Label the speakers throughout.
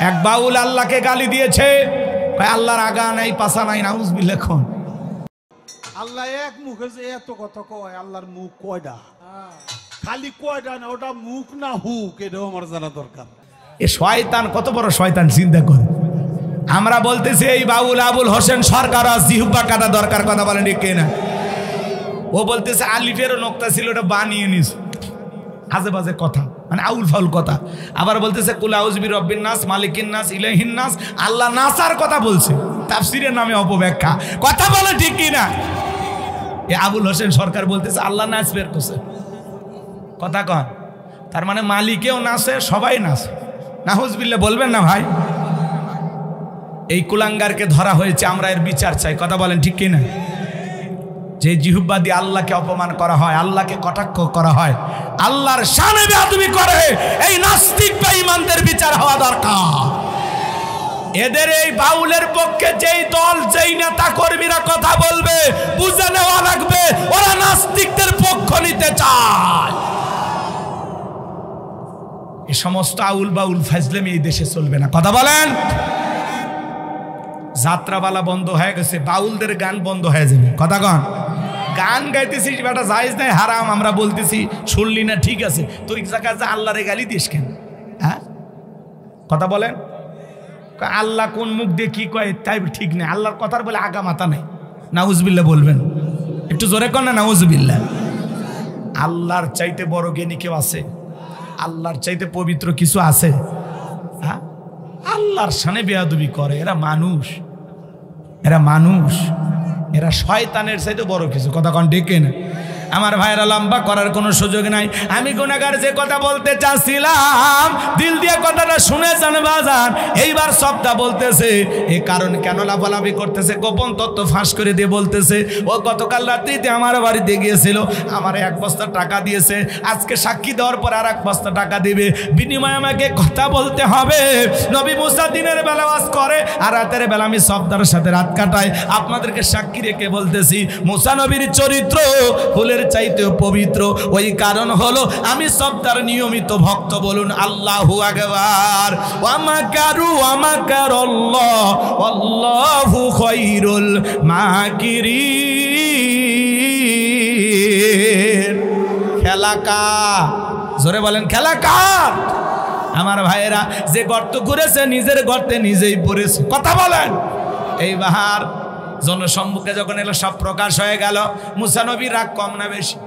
Speaker 1: এক বাউল আল্লাহকে গালি দিয়েছে, আল্লাহর আগা নাই পাছা নাই, নাউজুবিল্লাহ। কোন
Speaker 2: আল্লাহ এক মুখে যে এত কথা কয়, আল্লাহর মুখ কয়টা? খালি কয়টা না, ওটা মুখ না হুক, এটাও আমার জানা দরকার।
Speaker 1: এ শয়তান কত বড় শয়তান চিন্তা করে। আমরা বলতেছি এই বাউল আবুল হোসেন সরকার জিহ্বা কাটা দরকার, কথা বলেন ঠিক না? ও বলতেছে আলিফেরও নোক্তা ছিল, ওটা বানিয়ে নিস, আজে বাজে কথা, মানে আউল ফাউল কথা। আবার বলতেছে কুল আউযু বিরব্বিন নাস মালিকিন নাস ইলাহিন নাস, আল্লাহ নাসার কথা বলছে, তাফসীরের নামে অপব্যাখ্যা, কথা বলে ঠিক কি না? এ আবুল হোসেন সরকার বলতেছে আল্লাহ নাচ বের করছে, কথা কন, তার মানে মালিকেও নাচে, সবাই নাচে, নাউজুবিল্লাহ বলবেন না ভাই? এই কুলাঙ্গারকে ধরা হয়েছে, আমরা এর বিচার চাই, কথা বলেন ঠিক কি না? যে জিহ্বা দিয়ে আল্লাহকে অপমান করা হয়, আল্লাহকে কটাক্ষ করা হয়, আল্লাহর শানে বেয়াদবি করে, এই নাস্তিক বেঈমানদের বিচার হওয়া দরকার। এদের এই বাউলের পক্ষে যেই দল যেই নেতা কর্মীরা কথা বলবে, বুঝে নেওয়া লাগবে ওরা নাস্তিকদের পক্ষ নিতে চায়। এই সমস্ত আউল বাউল ফাজলামি এই দেশে চলবে না, কথা বলেন? যাত্রাপালা বন্ধ হয়ে গেছে, বাউলদের গান বন্ধ হয়ে যাবে, কথা কন? গান গাইতেছিস বেটা জায়েজ নাই, হারাম, আমরা বলতেছি শুনলি না, ঠিক আছে, তুই যা আল্লাহরে গালি দিস কেন? হ্যাঁ, কথা বলেন? আল্লাহ কোন মুখ দিয়ে কি কয় তাই ঠিক নেই, আল্লাহর কথার বলে আগা মাথা নেই, নাউজুবিল্লাহ বলবেন? একটু জোরে কর না, নাউজুবিল্লাহ। আল্লাহর চাইতে বড় জ্ঞানী কেউ আছে? আল্লাহর চাইতে পবিত্র কিছু আছে? হ্যাঁ, আল্লাহর শানে বেয়াদবি করে, এরা মানুষ, এরা মানুষ, এরা শয়তানের চাইতে বড় কিছু, কথা কন ডেকে না? আমার ভাইয়েরা লম্বা করার কোনো সুযোগ নাই। আমি গুনাহগার যে কথা বলতে চাচ্ছিলাম, দিল দিয়ে কথাটা শুনেছেন বাজান, এইবার সবটা বলতেছে। এই কারণ কেন লাফালাফি করতেছে, গোপন তথ্য ফাঁস করে দিয়ে বলতেছে ও গতকাল রাত্রিতে আমার বাড়িতে গিয়েছিল, আমার 1 বস্তা টাকা দিয়েছে, আজকে সাক্ষী দেওয়ার পর আর 1 বস্তা টাকা দিবে, বিনিময়ে আমাকে কথা বলতে হবে। নবী মুসা দিনের বেলা ওয়াজ করে আর রাতের বেলা আমি সবদার সাথে রাত কাটাই। আপনাদেরকে সাক্ষী রেখে বলতেছি মুসা নবীর চরিত্র ফুলের চাইতেও পবিত্র। ওই কারণ হলো আমি সবদার নিয়মিত ভক্ত, বলুন আল্লাহু আকবার। ওয়া মাকারু ওয়া মাকারাল্লাহ আল্লাহু খায়রুল মাকিরিন। খেলা কার? জোরে বলেন খেলা কার? আমার ভাইয়েরা, যে গর্ত করেছে নিজের গর্তে নিজেই পড়েছে, কথা বলেন। এইবার জনসম্মুখে যখন এলো সব প্রকাশ হয়ে গেল, মুসা নবী রাগ কম না বেশি?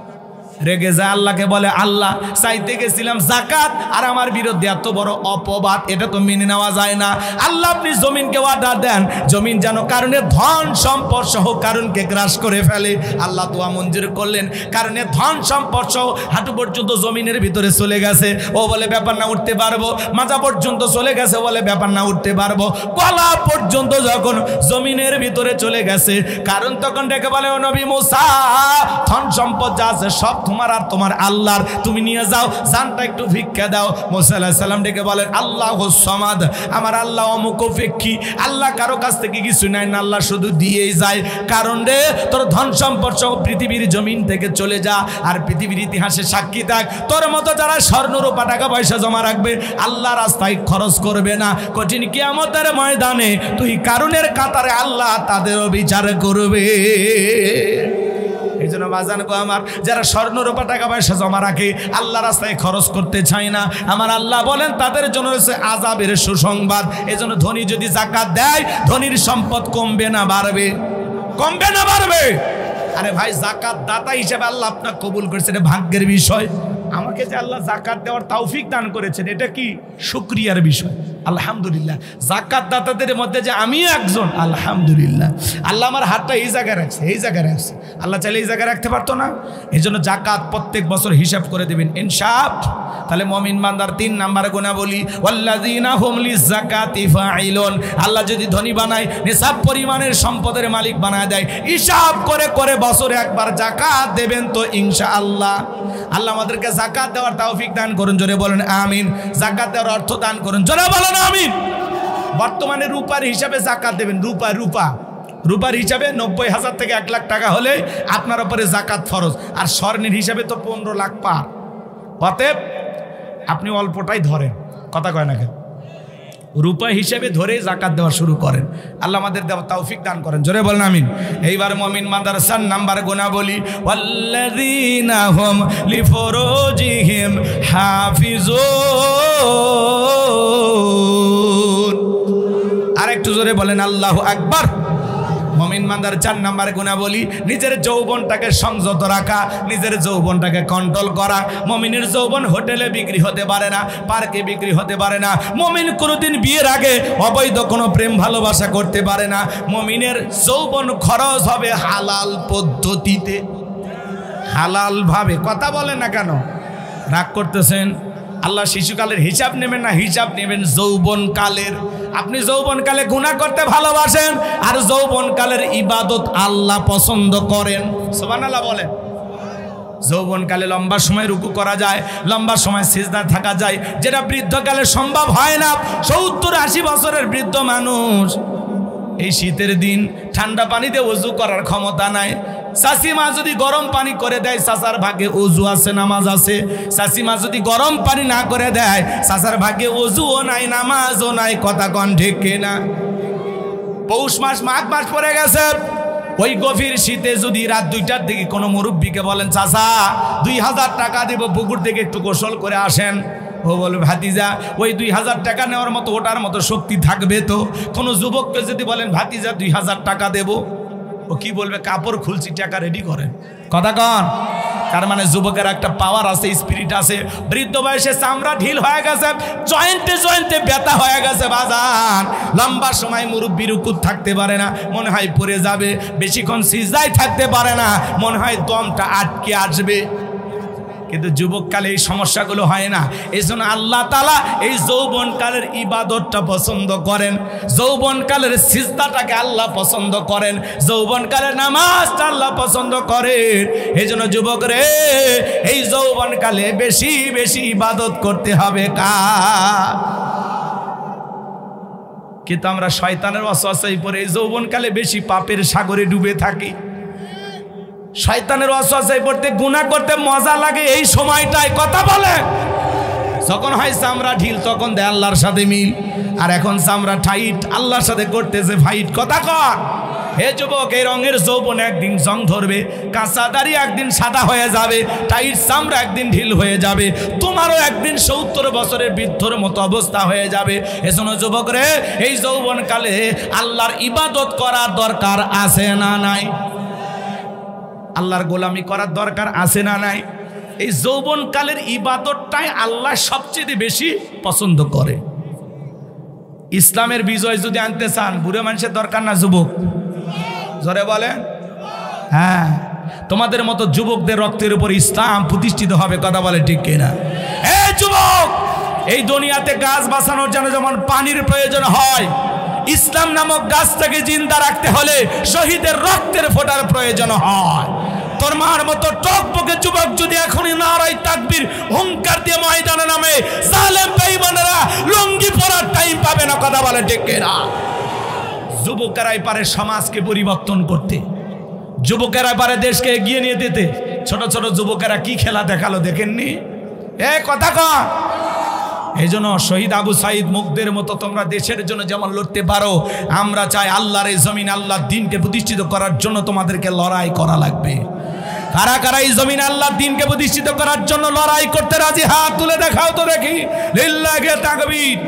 Speaker 1: রেগে যায়, আল্লাহকে বলে আল্লাহ চাইতে গেছিলাম যাকাত, আর আমার বিরুদ্ধে এত বড় অপবাদ, এটা তো মেনে নেওয়া যায় না। আল্লাহ আপনি জমিনকে অর্ডার দেন, জমিন যেন কারণে ধন সম্পদ সহ কারণকে গ্রাস করে ফেলে। আল্লাহ দোয়া মঞ্জুর করলেন, কারণে ধন সম্পদ সহ হাঁটু পর্যন্ত জমিনের ভিতরে চলে গেছে, ও বলে ব্যাপার না, উঠতে পারবো। মাজা পর্যন্ত চলে গেছে, বলে ব্যাপার না, উঠতে পারবো। গলা পর্যন্ত যখন জমিনের ভিতরে চলে গেছে, কারণ তখন ডেকে বলে ও নবী মুসা, ধন সম্পদ যা আছে সব তোমার আর তোমার আল্লাহর, তুমি নিয়ে যাও, জানটা একটু ভিক্ষা দাও। মুসা আলাইহিস সালাম ডেকে বলেন আল্লাহুস সামাদ, আমার আল্লাহ অমুকফেক্ষী, আল্লাহ কারো কাছ থেকে কিছু নেয় না, আল্লাহ শুধু দিয়েই যায়। কারণ রে তোর ধন সম্পদ সহ পৃথিবীর জমিন থেকে চলে যা, আর পৃথিবীর ইতিহাসে সাক্ষী থাক, তোর মতো যারা স্বর্ণ রূপা টাকা পয়সা জমা রাখবে, আল্লাহ রাস্তায় খরচ করবে না, কঠিন কিয়ামতের ময়দানে তুই কারণের কাতারে আল্লাহ তাদেরও বিচার করবে। এই জন্য বাজান গো আমার, যারা স্বর্ণ রূপা টাকা পয়সা জমা রাখে, আল্লাহ রাস্তায় খরচ করতে চায় না, আমার আল্লাহ বলেন তাদের জন্য রয়েছে আযাবের সুসংবাদ। এই জন্য ধনী যদি যাকাত দেয়, ধনীর সম্পদ কমবে না বাড়বে? কমবে না বাড়বে? আরে ভাই, যাকাত দাতা হিসেবে আল্লাহ আপনাকে কবুল করেছেন, এটা ভাগ্যের বিষয়। আমাকে যে আল্লাহ যাকাত দেওয়ার তৌফিক দান করেছেন, এটা কি শুকরিয়ার বিষয়। আলহামদুলিল্লাহ, যাকাত দাতাদের মধ্যে যে আমি একজন, আলহামদুলিল্লাহ। আল্লাহ আমার হাতটা এই জায়গায় রাখছে, এই জায়গায় রাখছে, আল্লাহ চাইলে এই জায়গায় রাখতে পারতো না। এই জন্য যাকাত প্রত্যেক বছর হিসাব করে দেবেন ইনশাআল্লাহ। তাহলে মুমিন বান্দার 3 নাম্বার গুণাবলী, ওয়াল্লাযীনা হুম লিযাকাতি ফাঈলুন। আল্লাহ যদি ধনী বানায়, নিসাব পরিমাণের সম্পদের মালিক বানায় দেয়, হিসাব করে করে বছরে একবার যাকাত দেবেন তো ইনশাআল্লাহ। আল্লাহ আমাদেরকে যাকাত দেওয়ার তৌফিক দান করুন, জোরে বলেন আমিন। যাকাত দেওয়ার অর্থ দান করুন, জোরে বলেন আমিন। বর্তমানে রূপার হিসাবে যাকাত দেবেন, রূপার হিসাবে 90,000 থেকে 1 লাখ টাকা হলে আপনার উপরে যাকাত ফরজ, আর স্বর্ণের হিসাবে তো 15 লাখ পার। অতএব আপনি অল্পটাই ধরেন, কথা কয় না কেন, রূপা হিসেবে ধরে জাকাত দেওয়া শুরু করেন। আল্লাহ আমাদের দেওয়া তৌফিক দান করেন, জোরে বলেন আমিন। এইবার মুমিন মাদ্রাসার নাম্বার গোনা বলি, ওয়াল্লাযীনা হুম লিফুরুজিহিম হাফিজুন। আরেকটু জোরে বলেন আল্লাহু আকবার। মুমিন বান্দার 4 নাম্বার গুনাহ বলি, নিজের যৌবনটাকে সংযত রাখা, নিজের যৌবনটাকে কন্ট্রোল করা। মুমিনের যৌবন হোটেলে বিক্রি হতে পারে না, পার্কে বিক্রি হতে পারে না। মুমিন কোনোদিন বিয়ের আগে অবৈধ কোনো প্রেম ভালোবাসা করতে পারে না। মুমিনের যৌবন খরচ হবে হালাল পদ্ধতিতে, হালাল ভাবে। কথা বলেন না কেন, রাগ করতেছেন? আল্লাহ শিশুকালের হিসাব নেবেন না, হিসাব নেবেন যৌবনকালের। আপনি যৌবনকালে গুনাহ করতে ভালোবাসেন আর যৌবনকালের ইবাদত আল্লাহ পছন্দ করেন। সুবহানাল্লাহ বলেন। যৌবনকালে লম্বা সময় রুকু করা যায়, লম্বা সময় সিজদায় থাকা যায়, যেটা বৃদ্ধকালে সম্ভব হয় না। 70-80 বছরের বৃদ্ধ মানুষ এই শীতের দিন ঠান্ডা পানিতে ওযু করার ক্ষমতা নাই। চাচিমা যদি গরম পানি করে দেয়, চাচার ভাগ্যে ওযু আছে, নামাজ আছে। চাচিমা যদি গরম পানি না করে দেয়, চাচার ভাগ্যে ওযুও নাই, নামাজও নাই। কথা কন ঠিক কিনা? পৌষ মাস, মাঘ মাস পড়ে গেছে। ওই গভীর শীতে যদি রাত 2টার দিকে কোনো মুরব্বীকে বলেন, চাচা 2000 টাকা দেব, পুকুর থেকে একটু গোসল করে আসেন। ও বলবে, ভাতিজা ওই 2000 টাকা নেওয়ার মতো ওটার মতো শক্তি থাকবে তো? কোনো যুবককে যদি বলেন, ভাতিজা 2000 টাকা দেব, ও কি বলবে? কাপড় খুলছি, টাকা রেডি করেন। কথা কন। তার মানে যুবকের একটা পাওয়ার আছে, স্পিরিট আছে। বৃদ্ধ বয়সে চামড়া ঢিল হয়ে গেছে, জয়েন্টে জয়েন্টে ব্যথা হয়ে গেছে। বাজান লম্বা সময় মুরব্বি রুকুত থাকতে পারে না, মনে হয় পড়ে যাবে। বেশিক্ষণ সিজদায় থাকতে পারে না, মনে হয় দমটা আটকে আসবে। কিন্তু যুবককালে এই সমস্যাগুলো হয় না। এই জন্য আল্লাহ তাআলা এই যৌবনকালের ইবাদতটা পছন্দ করেন, যৌবনকালের সিজদাটাকে আল্লাহ পছন্দ করেন, যৌবনকালের নামাজটা আল্লাহ পছন্দ করেন। এই জন্য যুবক রে, এই যৌবনকালে বেশি বেশি ইবাদত করতে হবে কার? কিন্তু আমরা শয়তানের ওয়াসওয়াসায় পড়ে এই যৌবনকালে বেশি পাপের সাগরে ডুবে থাকি। শয়তানের ওয়াসওয়াসায় পড়তে, গুনাহ করতে মজা লাগে এই সময়টায়। কথা বলে, যখন হয় চামড়া ঢিল তখন দেয় আল্লাহর সাথে মিল, আর এখন চামড়া টাইট, আল্লাহর সাথে করতেছে ফাইট। কথা কর। হে যুবক, এই রঙের যৌবন একদিন জং ধরবে, কাঁচা দাড়ি একদিন সাদা হয়ে যাবে, টাইট চামড়া একদিন ঢিল হয়ে যাবে, তোমারও একদিন 70 বছরের বৃদ্ধর মতো অবস্থা হয়ে যাবে। এজন্য যুবক রে, এই যৌবনকালে আল্লাহর ইবাদত করার দরকার আছে না নাই? আল্লাহর গোলামি করার দরকার আছে না নাই? এই যৌবনকালের ইবাদতটাই আল্লাহ সবচেয়ে বেশি পছন্দ করে। ইসলামের বিজয় যদি আনতে চান, বুড়ো মানুষের দরকার না যুবক? জোরে বলেন। হ্যাঁ, তোমাদের মতো যুবকদের রক্তের উপর ইসলাম প্রতিষ্ঠিত হবে। কথা বলে ঠিক কিনা? এ যুবক, এই দুনিয়াতে গাছ বাঁচানোর জন্য যেমন পানির প্রয়োজন হয়, ইসলাম নামক গাছটাকে জিন্দা রাখতে হলে শহীদের রক্তের ফোঁটার প্রয়োজন হয়। তোর মার মতো টকবকে যুবক যদি এখনই নারায়ে তাকবীর হুঙ্কার দিয়ে ময়দানে নামে, জালেম বেঈমানেরা লুঙ্গি পরার টাইম পাবে না। কথা বলে ঠিক কিনা? যুবকেরাই পারে সমাজকে পরিবর্তন করতে, যুবকেরা পারে দেশকে এগিয়ে নিয়ে যেতে। ছোট ছোট যুবকেরা কি খেলা দেখালো দেখেননি? এ কথা কর। এই জন্য শহীদ আবু সাইদ মুগদের মতো তোমরা দেশের জন্য যেমন লড়তে পারো, আমরা চাই আল্লাহর এই জমিন, আল্লাহর দ্বীনকে প্রতিষ্ঠিত করার জন্য তোমাদেরকে লড়াই করা লাগবে। কারা কারা এই জমিন আল্লাহর দ্বীনকে প্রতিষ্ঠিত করার জন্য লড়াই করতে রাজি? হাত তুলে দেখাও তো দেখি। লিল্লাহি তাকবীর।